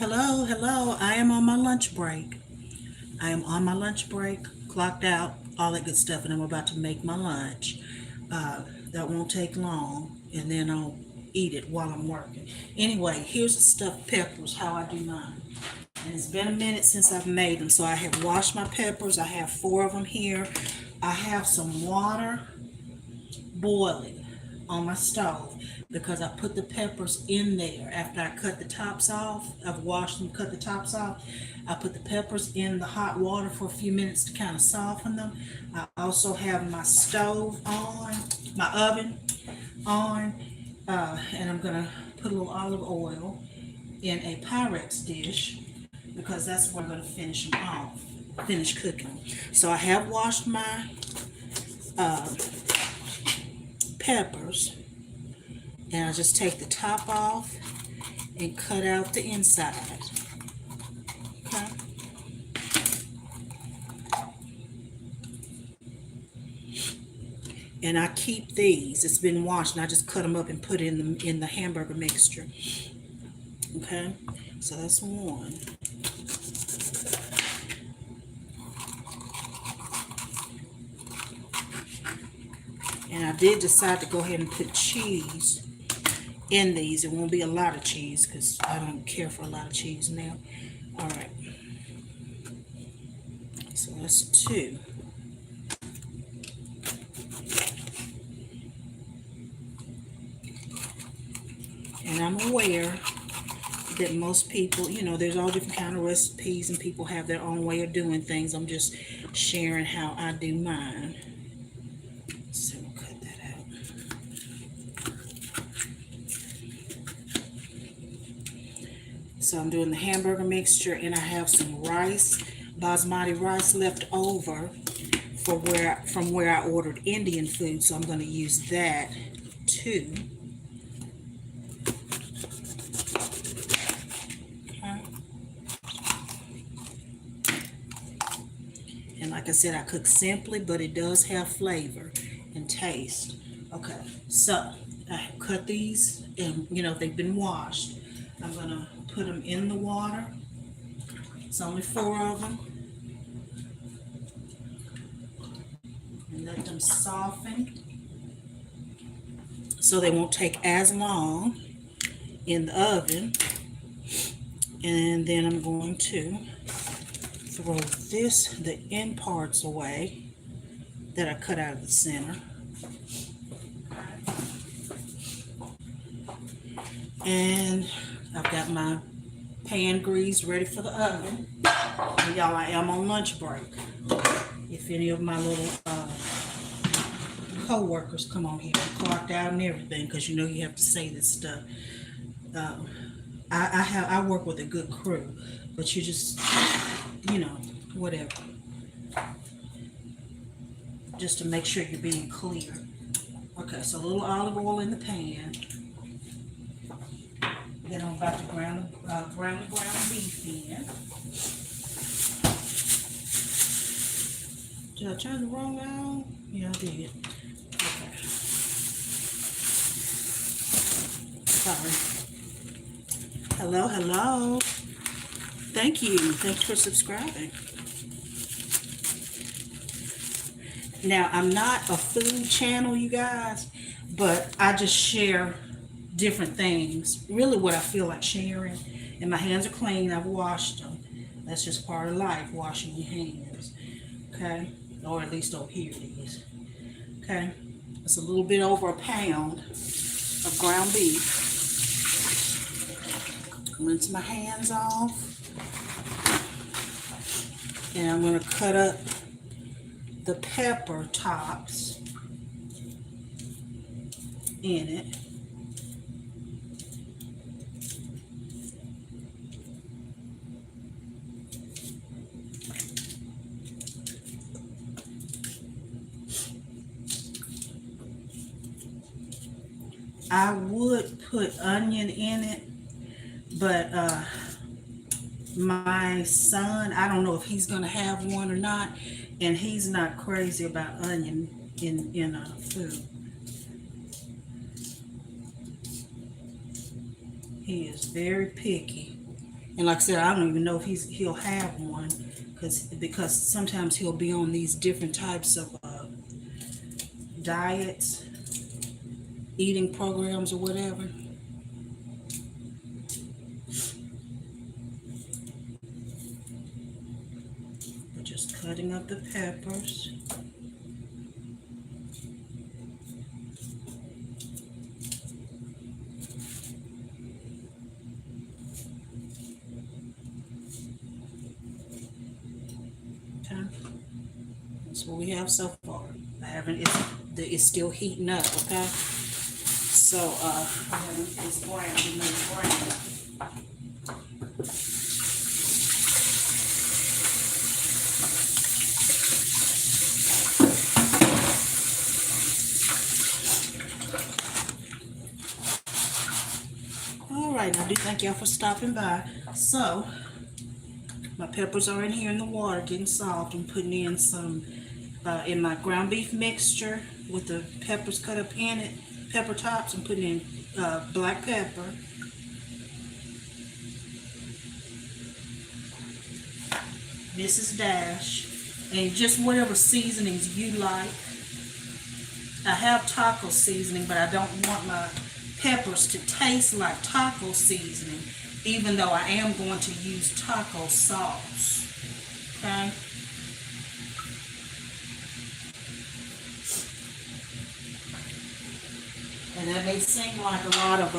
Hello, hello. I am on my lunch break. I am on my lunch break, clocked out, all that good stuff, and I'm about to make my lunch. That won't take long, and then I'll eat it while I'm working. Anyway, here's the stuffed peppers, how I do mine. And it's been a minute since I've made them, so I have washed my peppers. I have four of them here. I have some water boiling on my stove because I put the peppers in there after I cut the tops off. I've washed them, cut the tops off. I put the peppers in the hot water for a few minutes to kind of soften them. I also have my stove on, my oven on, and I'm gonna put a little olive oil in a Pyrex dish because that's where I'm gonna finish them off, finish cooking them. So I have washed my peppers, and I just take the top off and cut out the inside. Okay. And I keep these. It's been washed, and I just cut them up and put it in the hamburger mixture. Okay. So that's one. And I did decide to go ahead and put cheese in these. It won't be a lot of cheese because I don't care for a lot of cheese now. All right. So that's two. And I'm aware that most people, there's all different kind of recipes and people have their own way of doing things. I'm just sharing how I do mine. So we'll cut that out. So I'm doing the hamburger mixture, and I have some rice, basmati rice left over from where I ordered Indian food. So I'm going to use that too. And like I said, I cook simply, but it does have flavor and taste. Okay, so I cut these, and they've been washed. I'm gonna put them in the water. It's only four of them, and let them soften so they won't take as long in the oven. And then I'm going to throw the end parts away that I cut out of the center. And I've got my pan greased, ready for the oven. And y'all, I am on lunch break. If any of my little co-workers come on here, I'm clocked out and everything, because you have to say this stuff. I work with a good crew, but you just, whatever. Just to make sure you're being clear. Okay, so a little olive oil in the pan. Then I'm about to ground beef in. Did I turn the wrong on? Yeah, I did. Okay. Sorry. Hello, hello. Thank you. Thank you for subscribing. Now, I'm not a food channel, you guys, but I just share different things. Really what I feel like sharing. And my hands are clean. I've washed them. That's just part of life, washing your hands. Okay? Or at least over here it is. Okay? It's a little bit over a pound of ground beef. Rinse my hands off. And I'm going to cut up the pepper tops in it. I would put onion in it, but my son, I don't know if he's going to have one or not, and he's not crazy about onion in food. He is very picky. And like I said, I don't even know if he'll have one, because sometimes he'll be on these different types of diets, eating programs or whatever. We're just cutting up the peppers. Okay. That's what we have so far. I haven't. It's still heating up. Okay. So it's brown. We need brown. All right. I do thank y'all for stopping by. So my peppers are in here in the water, getting soft. I'm putting in some in my ground beef mixture with the peppers cut up in it, pepper tops. I'm putting in black pepper, Mrs. Dash, and just whatever seasonings you like. I have taco seasoning, but I don't want my peppers to taste like taco seasoning, even though I am going to use taco sauce. Okay? And that may seem like a lot of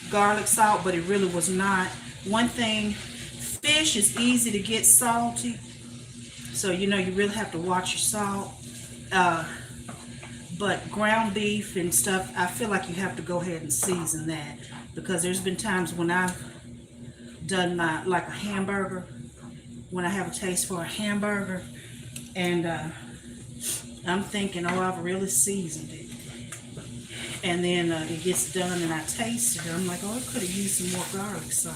garlic salt, but it really was not. One thing, fish is easy to get salty, so you really have to watch your salt. But ground beef and stuff, I feel like you have to go ahead and season that, because there's been times when I've done like a hamburger, when I have a taste for a hamburger, and I'm thinking, oh, I've really seasoned it. And then it gets done and I taste it. I'm like, oh, I could have used some more garlic salt.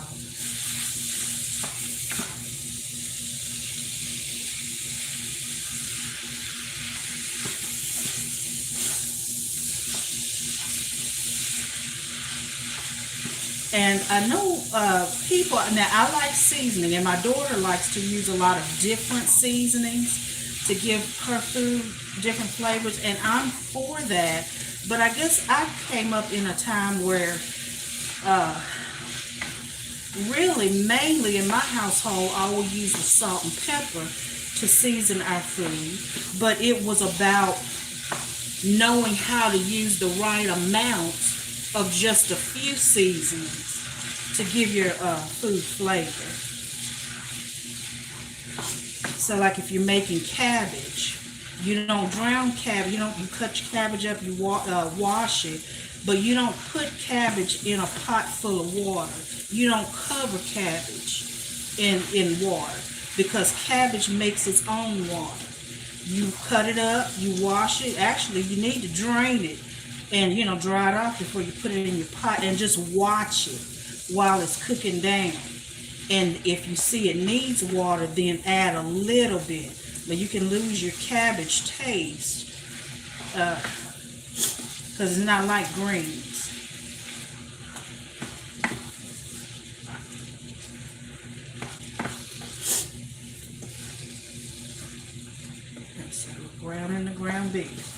And I know people, now I like seasoning, and my daughter likes to use a lot of different seasonings to give her food different flavors, and I'm for that. But I guess I came up in a time where really mainly in my household all we used was salt and pepper to season our food, but it was about knowing how to use the right amount of just a few seasonings to give your food flavor. So like if you're making cabbage, you don't drown cabbage, you cut your cabbage up, you wash it, but you don't put cabbage in a pot full of water. You don't cover cabbage in water, because cabbage makes its own water. You cut it up, you wash it. Actually, you need to drain it and, dry it off before you put it in your pot, and just watch it while it's cooking down. And if you see it needs water, then add a little bit. But you can lose your cabbage taste because it's not like greens. So we're browning the ground beef.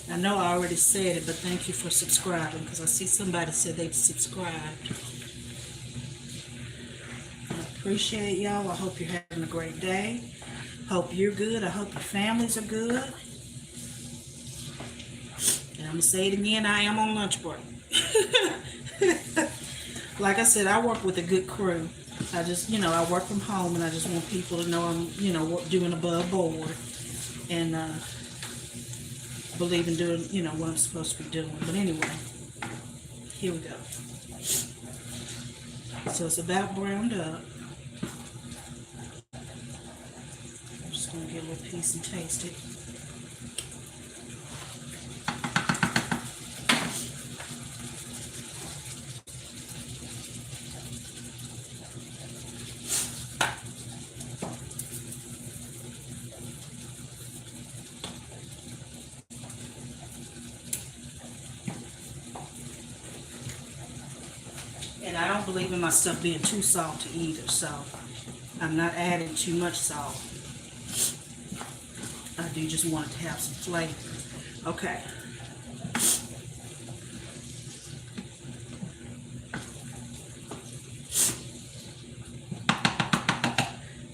I know I already said it, but thank you for subscribing, because I see somebody said they've subscribed. I appreciate y'all. I hope you're having a great day. Hope you're good. I hope your families are good. And I'm going to say it again, I am on lunch break. Like I said, I work with a good crew. I just, I work from home, and I just want people to know I'm, doing above board. And, believe in doing, what I'm supposed to be doing. But anyway, here we go. So it's about browned up. I'm just going to get a little piece and taste it. And I don't believe in my stuff being too salty either, so I'm not adding too much salt. I do just want it to have some flavor. Okay.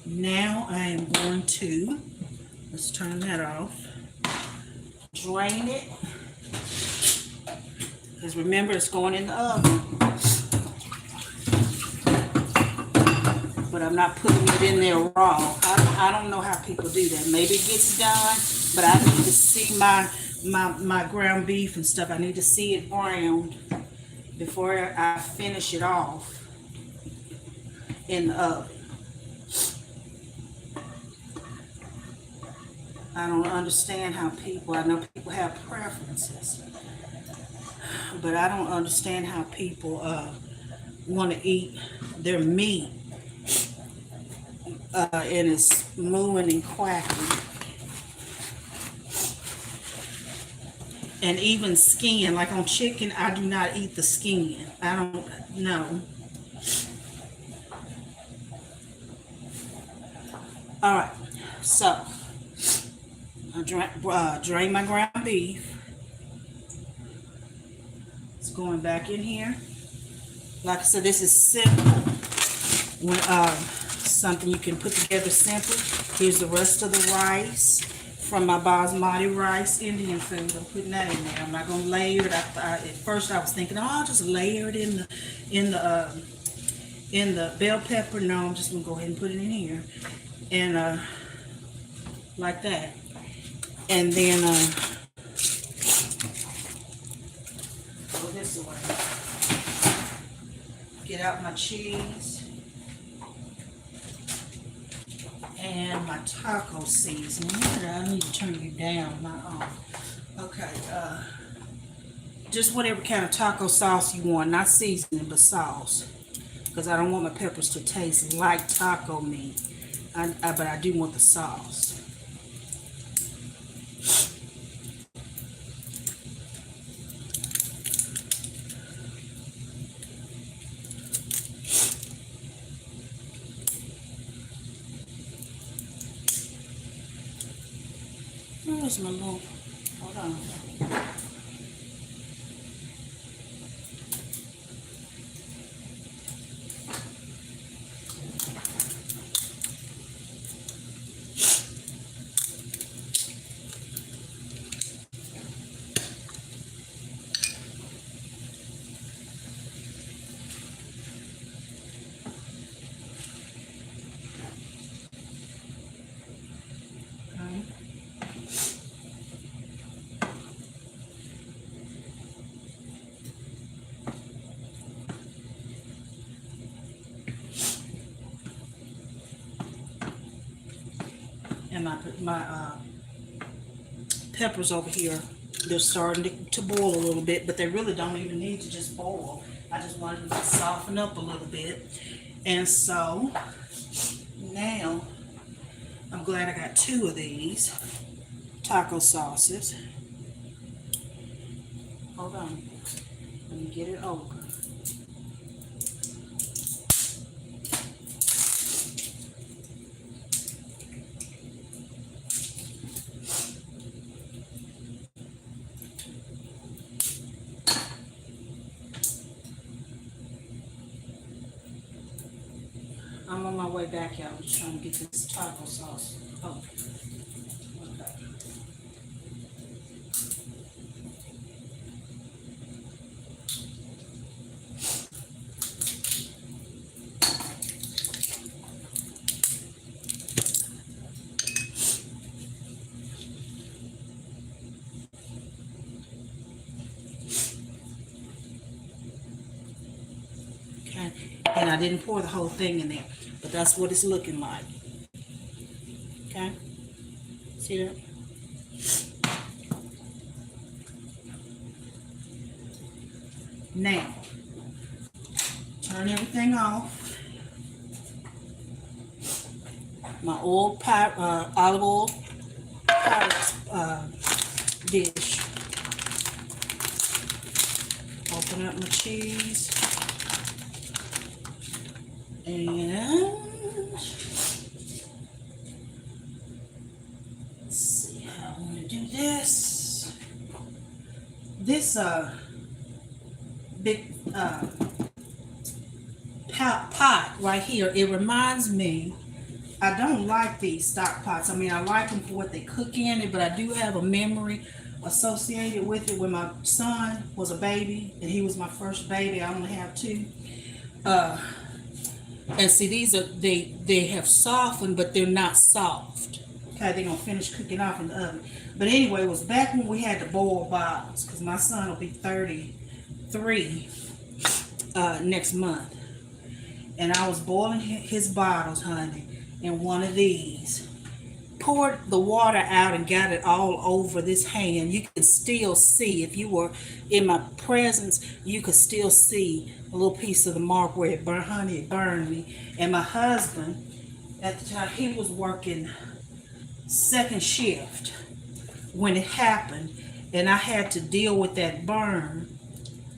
Now I am going to, let's turn that off, drain it, because remember it's going in the oven, but I'm not putting it in there raw. I don't know how people do that. Maybe it gets done, but I need to see my ground beef and stuff. I need to see it browned before I finish it off in the oven. I don't understand how people, I know people have preferences, but I don't understand how people want to eat their meat and it's mooing and quacking. And even skin, like on chicken, I do not eat the skin. I don't know. All right, so I drain my ground beef. It's going back in here. Like I said, this is simple. When something you can put together simple. Here's the rest of the rice from my basmati rice, Indian food. I'm putting that in there. I'm not gonna layer it. At first, I was thinking, oh, I'll just layer it in the bell pepper. No, I'm just gonna go ahead and put it in here, and like that. And then go this way. Get out my cheese and my taco seasoning. I need to turn you down. Okay. Just whatever kind of taco sauce you want, not seasoning, but sauce, because I don't want my peppers to taste like taco meat. But I do want the sauce. Where's my little, hold on. And my peppers over here, they're starting to boil a little bit, but they really don't even need to just boil. I just wanted them to soften up a little bit. And so now I'm glad I got 2 of these taco sauces. Hold on, let me get it over. I'm on my way back, y'all. I'm just trying to get this taco sauce. Oh, okay. Okay, and I didn't pour the whole thing in there, but that's what it's looking like. Okay, see that? Now, turn everything off. My olive oil dish. Open up my cheese. And let's see how I want to do this. This big pot right here, it reminds me, I don't like these stock pots. I mean, I like them for what they cook in it, but I do have a memory associated with it when my son was a baby, and he was my first baby. I only have two. And see, these are, they have softened, but they're not soft. Okay, they're gonna finish cooking off in the oven. But anyway, it was back when we had to boil bottles, because my son will be 33 next month. And I was boiling his bottles, honey, in one of these. Poured the water out and got it all over this hand. You can still see, if you were in my presence, you could still see a little piece of the mark where it burned, honey, it burned me. And my husband, at the time, he was working second shift when it happened, and I had to deal with that burn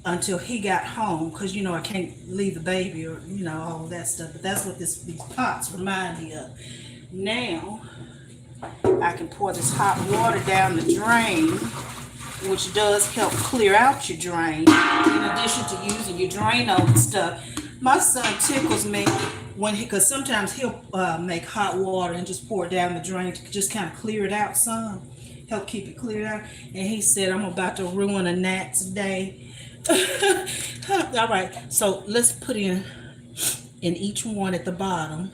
until he got home, because I can't leave the baby, or all of that stuff. But that's what these pots remind me of. Now I can pour this hot water down the drain, which does help clear out your drain, in addition to using your Drano and stuff. My son tickles me because sometimes he'll make hot water and just pour it down the drain to just kind of clear it out some, help keep it cleared out. And he said, I'm about to ruin a gnat's day. All right, so let's put in each one at the bottom.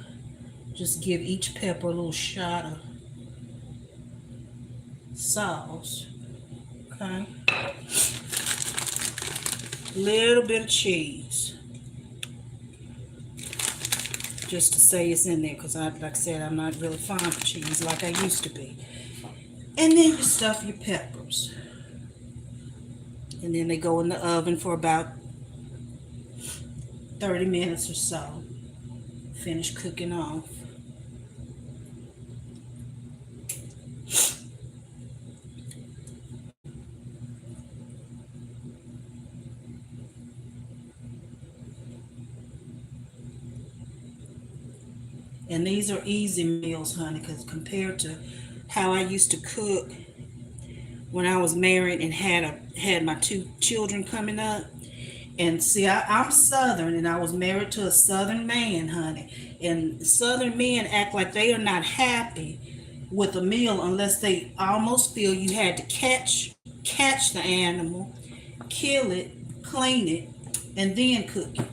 Just give each pepper a little shot of sauce. Okay, little bit of cheese, just to say it's in there, because like I said, I'm not really fond of cheese like I used to be. And then you stuff your peppers. And then they go in the oven for about 30 minutes or so. Finish cooking off. And these are easy meals, honey, because compared to how I used to cook when I was married and had my two children coming up. And see, I'm Southern, and I was married to a Southern man, honey. And Southern men act like they are not happy with a meal unless they almost feel you had to catch the animal, kill it, clean it, and then cook it.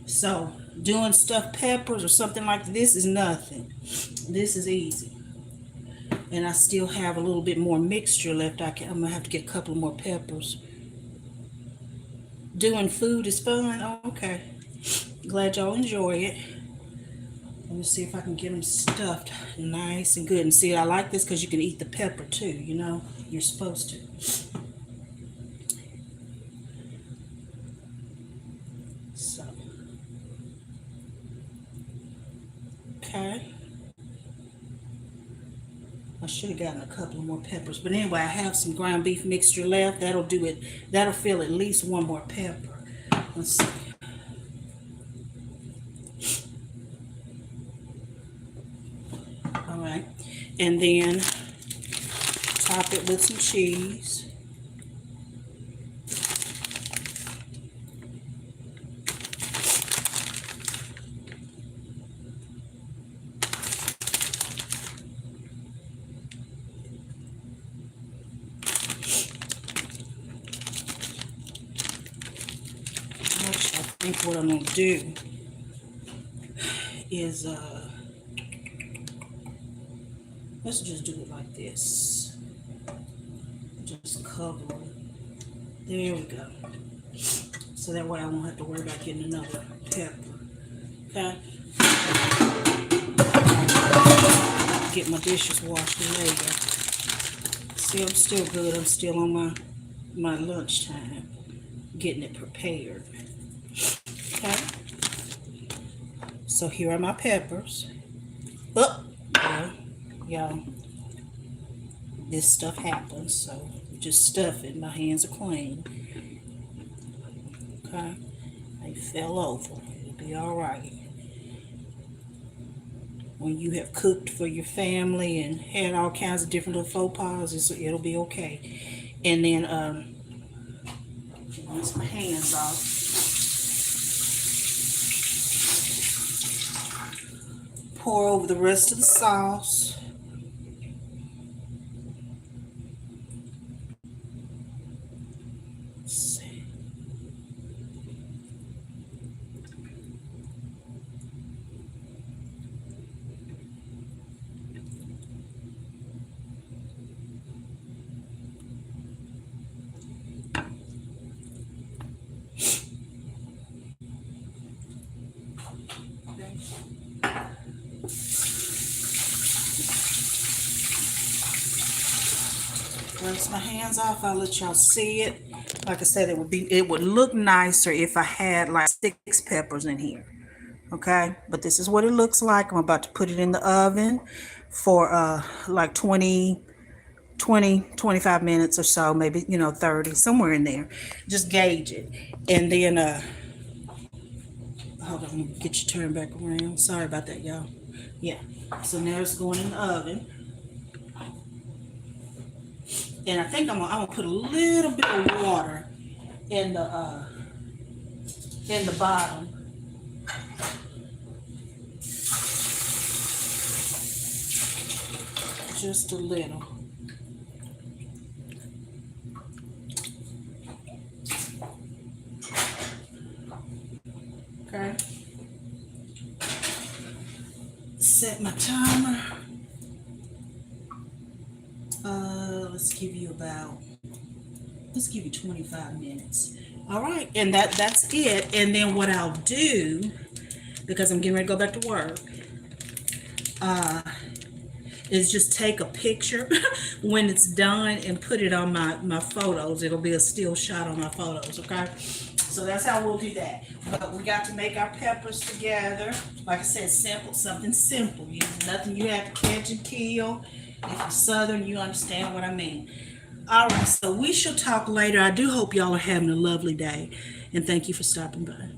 So doing stuffed peppers or something like this is nothing. This is easy. And I still have a little bit more mixture left. I'm going to have to get a couple more peppers. Doing food is fun. Oh, okay. Glad y'all enjoy it. Let me see if I can get them stuffed nice and good. And see, I like this because you can eat the pepper too, You're supposed to. So. Okay. I should have gotten a couple more peppers. But anyway, I have some ground beef mixture left. That'll do it. That'll fill at least one more pepper. Let's see. All right. And then top it with some cheese. I think what I'm going to do is, let's just do it like this. Just cover it. There we go. So that way I won't have to worry about getting another pepper. Okay? Get my dishes washed later. See, I'm still good. I'm still on my lunchtime, getting it prepared. Okay, so here are my peppers. Oh, y'all, this stuff happens, so just stuff it. My hands are clean. Okay, they fell over. It'll be all right. when you have cooked for your family and had all kinds of different little faux pas, it'll be okay. And then rinse my hands off. Pour over the rest of the sauce. Let's see. Rinse my hands off. I'll let y'all see it. Like I said, it would look nicer if I had like 6 peppers in here. Okay, but this is what it looks like. I'm about to put it in the oven for like 25 minutes or so, maybe 30, somewhere in there. Just gauge it. And then hold on, let me get you turned back around. Sorry about that, y'all. Yeah, so now it's going in the oven. And I think I'm gonna put a little bit of water in the bottom. Just a little. Okay. Set my timer. Let's give you 25 minutes. All right, and that's it. And then what I'll do, because I'm getting ready to go back to work, is just take a picture when it's done and put it on my photos. It'll be a still shot on my photos, okay? So that's how we'll do that. But we got to make our peppers together. Like I said, simple, something simple. Nothing you have to catch and kill. If you're Southern, you understand what I mean. All right, so we shall talk later. I do hope y'all are having a lovely day, and thank you for stopping by.